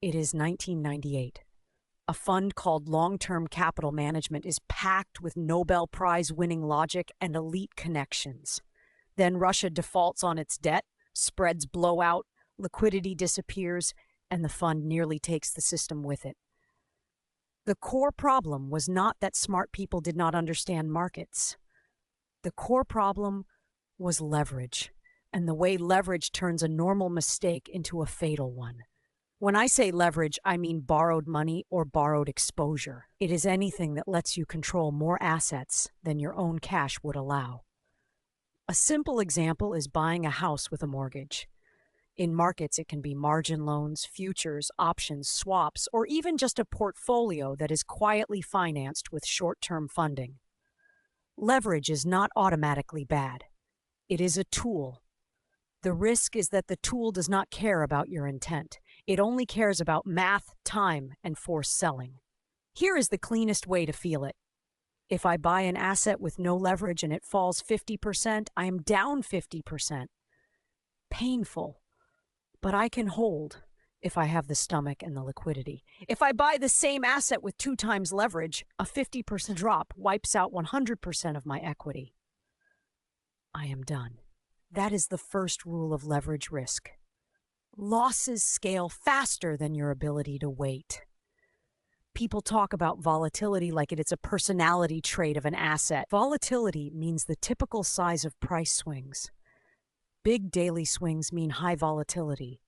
It is 1998. A fund called Long-Term Capital Management is packed with Nobel Prize-winning logic and elite connections. Then Russia defaults on its debt, spreads blow out, liquidity disappears, and the fund nearly takes the system with it. The core problem was not that smart people did not understand markets. The core problem was leverage, and the way leverage turns a normal mistake into a fatal one. When I say leverage, I mean borrowed money or borrowed exposure. It is anything that lets you control more assets than your own cash would allow. A simple example is buying a house with a mortgage. In markets, it can be margin loans, futures, options, swaps, or even just a portfolio that is quietly financed with short-term funding. Leverage is not automatically bad. It is a tool. The risk is that the tool does not care about your intent. It only cares about math, time, and forced selling. Here is the cleanest way to feel it. If I buy an asset with no leverage and it falls 50%, I am down 50%. Painful, but I can hold if I have the stomach and the liquidity. If I buy the same asset with 2 times leverage, a 50% drop wipes out 100% of my equity. I am done. That is the first rule of leverage risk. Losses scale faster than your ability to wait. People talk about volatility like it's a personality trait of an asset. Volatility means the typical size of price swings. Big daily swings mean high volatility.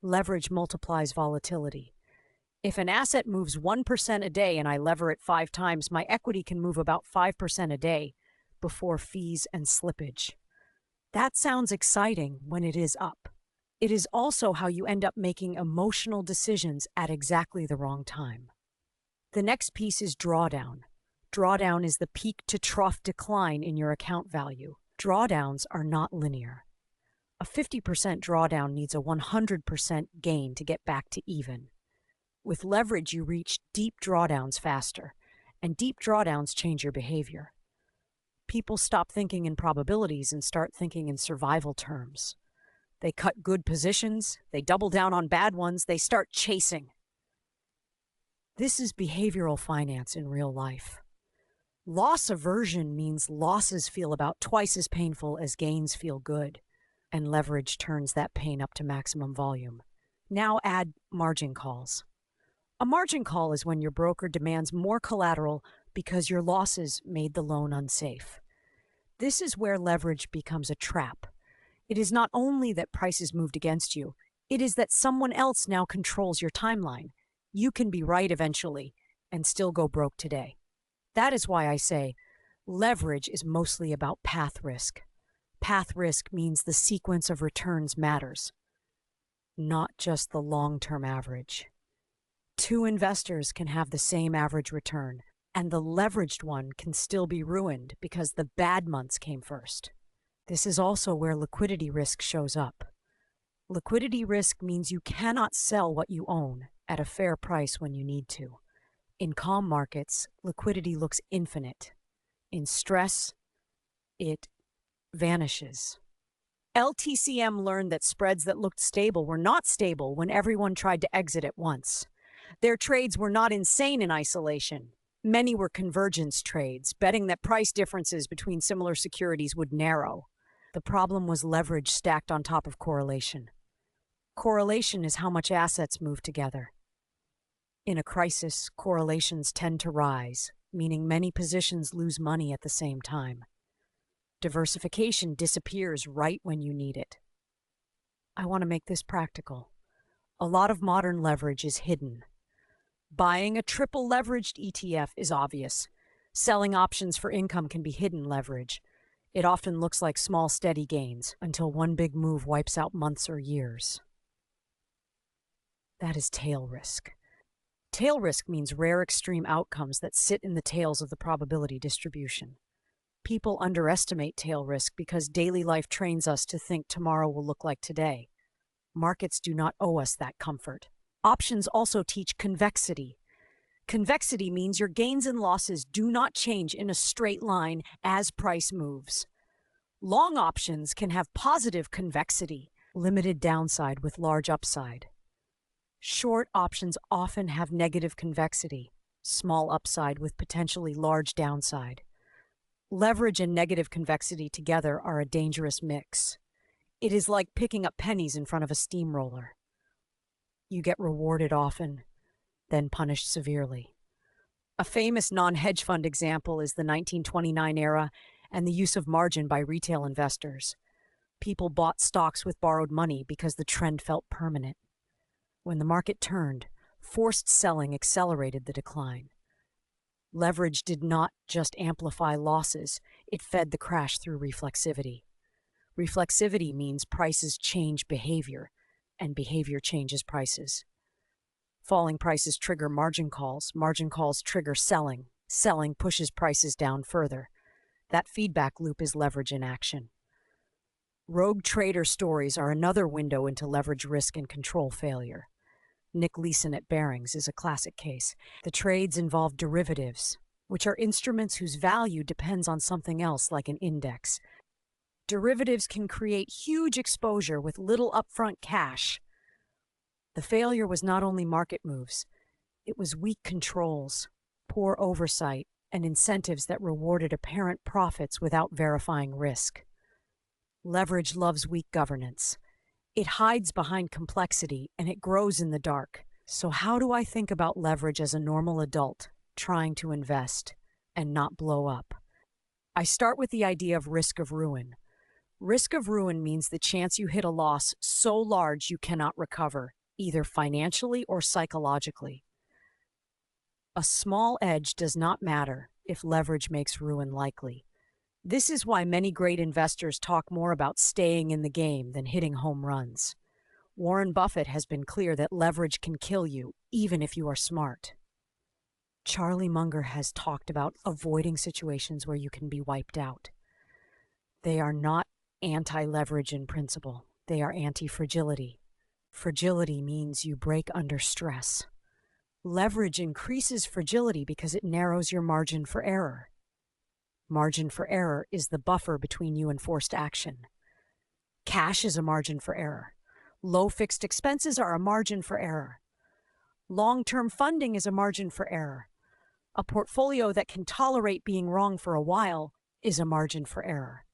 Leverage multiplies volatility. If an asset moves 1% a day and I lever it 5 times, my equity can move about 5% a day before fees and slippage. That sounds exciting when it is up. It is also how you end up making emotional decisions at exactly the wrong time. The next piece is drawdown. Drawdown is the peak to trough decline in your account value. Drawdowns are not linear. A 50% drawdown needs a 100% gain to get back to even. With leverage, you reach deep drawdowns faster, and deep drawdowns change your behavior. People stop thinking in probabilities and start thinking in survival terms. They cut good positions, they double down on bad ones, they start chasing. This is behavioral finance in real life. Loss aversion means losses feel about twice as painful as gains feel good, and leverage turns that pain up to maximum volume. Now add margin calls. A margin call is when your broker demands more collateral because your losses made the loan unsafe. This is where leverage becomes a trap. It is not only that prices moved against you, it is that someone else now controls your timeline. You can be right eventually and still go broke today. That is why I say leverage is mostly about path risk. Path risk means the sequence of returns matters, not just the long-term average. 2 investors can have the same average return, and the leveraged one can still be ruined because the bad months came first. This is also where liquidity risk shows up. Liquidity risk means you cannot sell what you own at a fair price when you need to. In calm markets, liquidity looks infinite. In stress, it vanishes. LTCM learned that spreads that looked stable were not stable when everyone tried to exit at once. Their trades were not insane in isolation. Many were convergence trades, betting that price differences between similar securities would narrow. The problem was leverage stacked on top of correlation. Correlation is how much assets move together. In a crisis, correlations tend to rise, meaning many positions lose money at the same time. Diversification disappears right when you need it. I want to make this practical. A lot of modern leverage is hidden. Buying a triple leveraged ETF is obvious. Selling options for income can be hidden leverage. It often looks like small, steady gains until one big move wipes out months or years. That is tail risk. Tail risk means rare extreme outcomes that sit in the tails of the probability distribution. People underestimate tail risk because daily life trains us to think tomorrow will look like today. Markets do not owe us that comfort. Options also teach convexity. Convexity means your gains and losses do not change in a straight line as price moves. Long options can have positive convexity, limited downside with large upside. Short options often have negative convexity, small upside with potentially large downside. Leverage and negative convexity together are a dangerous mix. It is like picking up pennies in front of a steamroller. You get rewarded often, then punished severely. A famous non-hedge fund example is the 1929 era and the use of margin by retail investors. People bought stocks with borrowed money because the trend felt permanent. When the market turned, forced selling accelerated the decline. Leverage did not just amplify losses, it fed the crash through reflexivity. Reflexivity means prices change behavior, and behavior changes prices. Falling prices trigger margin calls trigger selling pushes prices down further. That feedback loop is leverage in action. Rogue trader stories are another window into leverage risk and control failure. Nick Leeson at Barings is a classic case. The trades involve derivatives, which are instruments whose value depends on something else like an index. Derivatives can create huge exposure with little upfront cash. The failure was not only market moves, it was weak controls, poor oversight, and incentives that rewarded apparent profits without verifying risk. Leverage loves weak governance. It hides behind complexity and it grows in the dark. So how do I think about leverage as a normal adult trying to invest and not blow up? I start with the idea of risk of ruin. Risk of ruin means the chance you hit a loss so large you cannot recover, either financially or psychologically. A small edge does not matter if leverage makes ruin likely. This is why many great investors talk more about staying in the game than hitting home runs. Warren Buffett has been clear that leverage can kill you, even if you are smart. Charlie Munger has talked about avoiding situations where you can be wiped out. They are not anti-leverage in principle. They are anti-fragility. Fragility means you break under stress. Leverage increases fragility because it narrows your margin for error. Margin for error is the buffer between you and forced action. Cash is a margin for error. Low fixed expenses are a margin for error. Long-term funding is a margin for error. A portfolio that can tolerate being wrong for a while is a margin for error.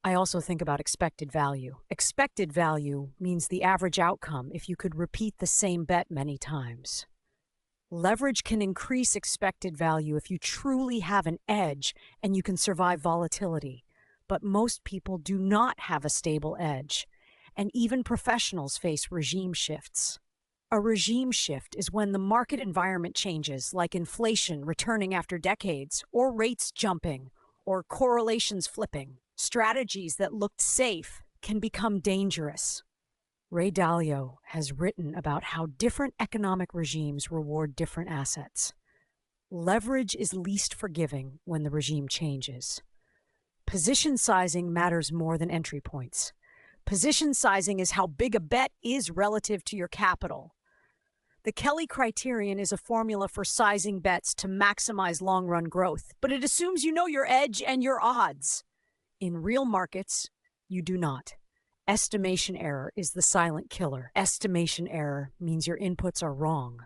I also think about expected value. Expected value means the average outcome if you could repeat the same bet many times. Leverage can increase expected value if you truly have an edge and you can survive volatility. But most people do not have a stable edge, and even professionals face regime shifts. A regime shift is when the market environment changes, like inflation returning after decades, or rates jumping, or correlations flipping. Strategies that looked safe can become dangerous. Ray Dalio has written about how different economic regimes reward different assets. Leverage is least forgiving when the regime changes. Position sizing matters more than entry points. Position sizing is how big a bet is relative to your capital. The Kelly criterion is a formula for sizing bets to maximize long-run growth, but it assumes you know your edge and your odds. In real markets, you do not. Estimation error is the silent killer. Estimation error means your inputs are wrong.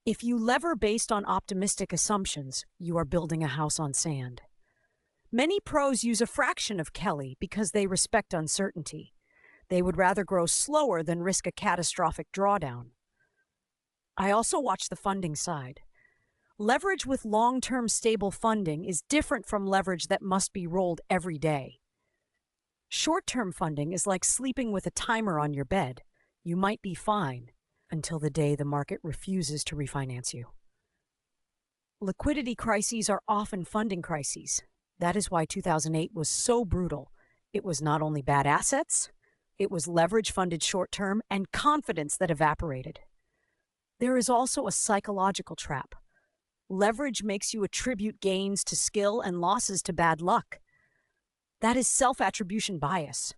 If you lever based on optimistic assumptions, you are building a house on sand. Many pros use a fraction of Kelly because they respect uncertainty. They would rather grow slower than risk a catastrophic drawdown. I also watch the funding side. Leverage with long-term stable funding is different from leverage that must be rolled every day. Short-term funding is like sleeping with a timer on your bed. You might be fine until the day the market refuses to refinance you. Liquidity crises are often funding crises. That is why 2008 was so brutal. It was not only bad assets, it was leverage funded short-term and confidence that evaporated. There is also a psychological trap. Leverage makes you attribute gains to skill and losses to bad luck. That is self-attribution bias.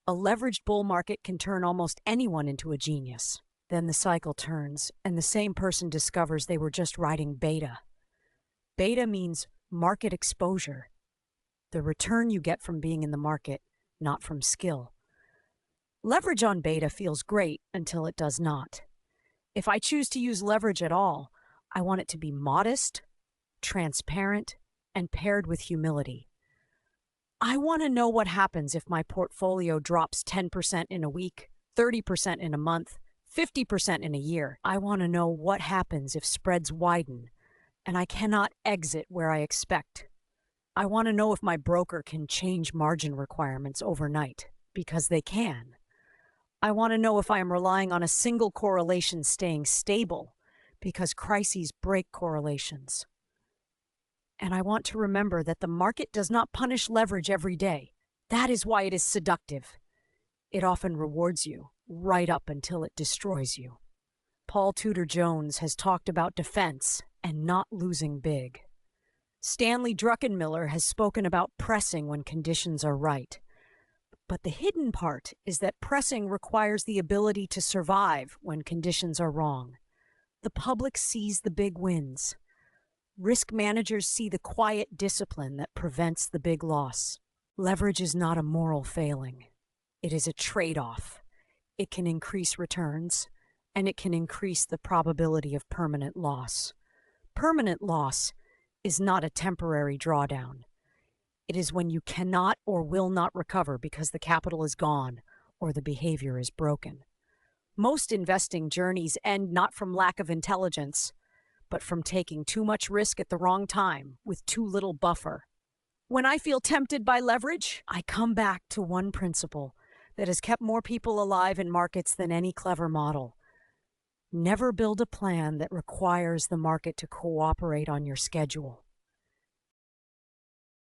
A leveraged bull market can turn almost anyone into a genius. Then the cycle turns, and the same person discovers they were just riding beta. Beta means market exposure, the return you get from being in the market, not from skill. Leverage on beta feels great until it does not. If I choose to use leverage at all, I want it to be modest, transparent, and paired with humility. I want to know what happens if my portfolio drops 10% in a week, 30% in a month, 50% in a year. I want to know what happens if spreads widen and I cannot exit where I expect. I want to know if my broker can change margin requirements overnight, because they can. I want to know if I am relying on a single correlation staying stable, because crises break correlations. And I want to remember that the market does not punish leverage every day. That is why it is seductive. It often rewards you, right up until it destroys you. Paul Tudor Jones has talked about defense and not losing big. Stanley Druckenmiller has spoken about pressing when conditions are right. But the hidden part is that pressing requires the ability to survive when conditions are wrong. The public sees the big wins. Risk managers see the quiet discipline that prevents the big loss. Leverage is not a moral failing. It is a trade-off. It can increase returns, and it can increase the probability of permanent loss. Permanent loss is not a temporary drawdown. It is when you cannot or will not recover because the capital is gone or the behavior is broken. Most investing journeys end not from lack of intelligence, but from taking too much risk at the wrong time with too little buffer. When I feel tempted by leverage, I come back to one principle that has kept more people alive in markets than any clever model. Never build a plan that requires the market to cooperate on your schedule.